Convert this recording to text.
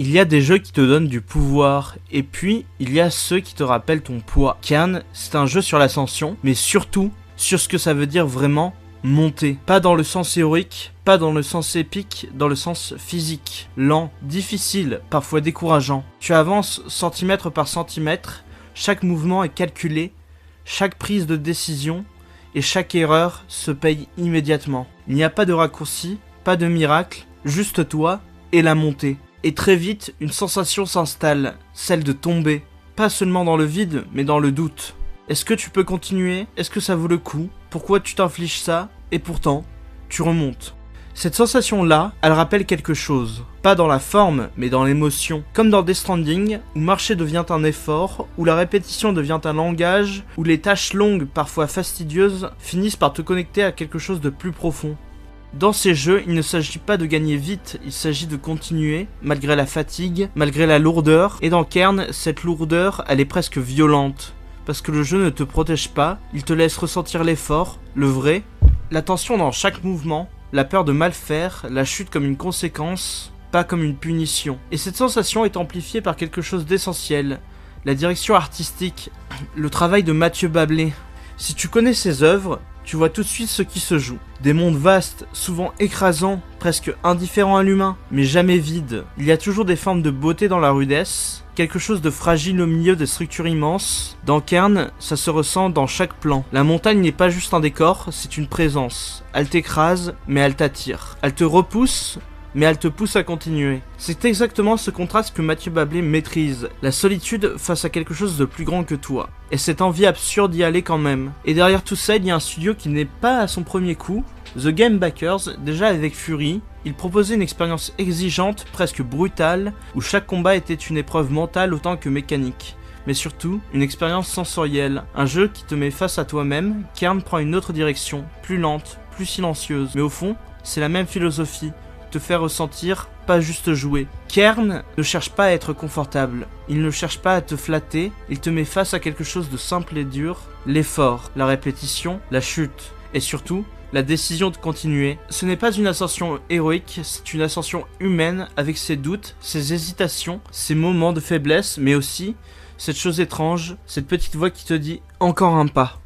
Il y a des jeux qui te donnent du pouvoir, et puis il y a ceux qui te rappellent ton poids. Cairn, c'est un jeu sur l'ascension, mais surtout sur ce que ça veut dire vraiment monter. Pas dans le sens héroïque, pas dans le sens épique, dans le sens physique. Lent, difficile, parfois décourageant. Tu avances centimètre par centimètre, chaque mouvement est calculé, chaque prise de décision et chaque erreur se paye immédiatement. Il n'y a pas de raccourci, pas de miracle, juste toi et la montée. Et très vite, une sensation s'installe, celle de tomber. Pas seulement dans le vide, mais dans le doute. Est-ce que tu peux continuer? Est-ce que ça vaut le coup? Pourquoi tu t'infliges ça? Et pourtant, tu remontes. Cette sensation-là, elle rappelle quelque chose. Pas dans la forme, mais dans l'émotion. Comme dans Death Stranding, où marcher devient un effort, où la répétition devient un langage, où les tâches longues, parfois fastidieuses, finissent par te connecter à quelque chose de plus profond. Dans ces jeux, il ne s'agit pas de gagner vite, il s'agit de continuer, malgré la fatigue, malgré la lourdeur, et dans Cairn, cette lourdeur, elle est presque violente. Parce que le jeu ne te protège pas, il te laisse ressentir l'effort, le vrai, la tension dans chaque mouvement, la peur de mal faire, la chute comme une conséquence, pas comme une punition. Et cette sensation est amplifiée par quelque chose d'essentiel, la direction artistique, le travail de Mathieu Bablé. Si tu connais ses œuvres, tu vois tout de suite ce qui se joue. Des mondes vastes, souvent écrasants, presque indifférents à l'humain, mais jamais vides. Il y a toujours des formes de beauté dans la rudesse, quelque chose de fragile au milieu des structures immenses. Dans Cairn, ça se ressent dans chaque plan. La montagne n'est pas juste un décor, c'est une présence. Elle t'écrase, mais elle t'attire. Elle te repousse, mais elle te pousse à continuer. C'est exactement ce contraste que Mathieu Bablé maîtrise, la solitude face à quelque chose de plus grand que toi, et cette envie absurde d'y aller quand même. Et derrière tout ça, il y a un studio qui n'est pas à son premier coup, The Game Backers, déjà avec Fury. Il proposait une expérience exigeante, presque brutale, où chaque combat était une épreuve mentale autant que mécanique. Mais surtout, une expérience sensorielle, un jeu qui te met face à toi-même. Cairn prend une autre direction, plus lente, plus silencieuse, mais au fond, c'est la même philosophie. Te faire ressentir, pas juste jouer. Cairn ne cherche pas à être confortable, il ne cherche pas à te flatter, il te met face à quelque chose de simple et dur, l'effort, la répétition, la chute, et surtout, la décision de continuer. Ce n'est pas une ascension héroïque, c'est une ascension humaine avec ses doutes, ses hésitations, ses moments de faiblesse, mais aussi cette chose étrange, cette petite voix qui te dit « encore un pas ».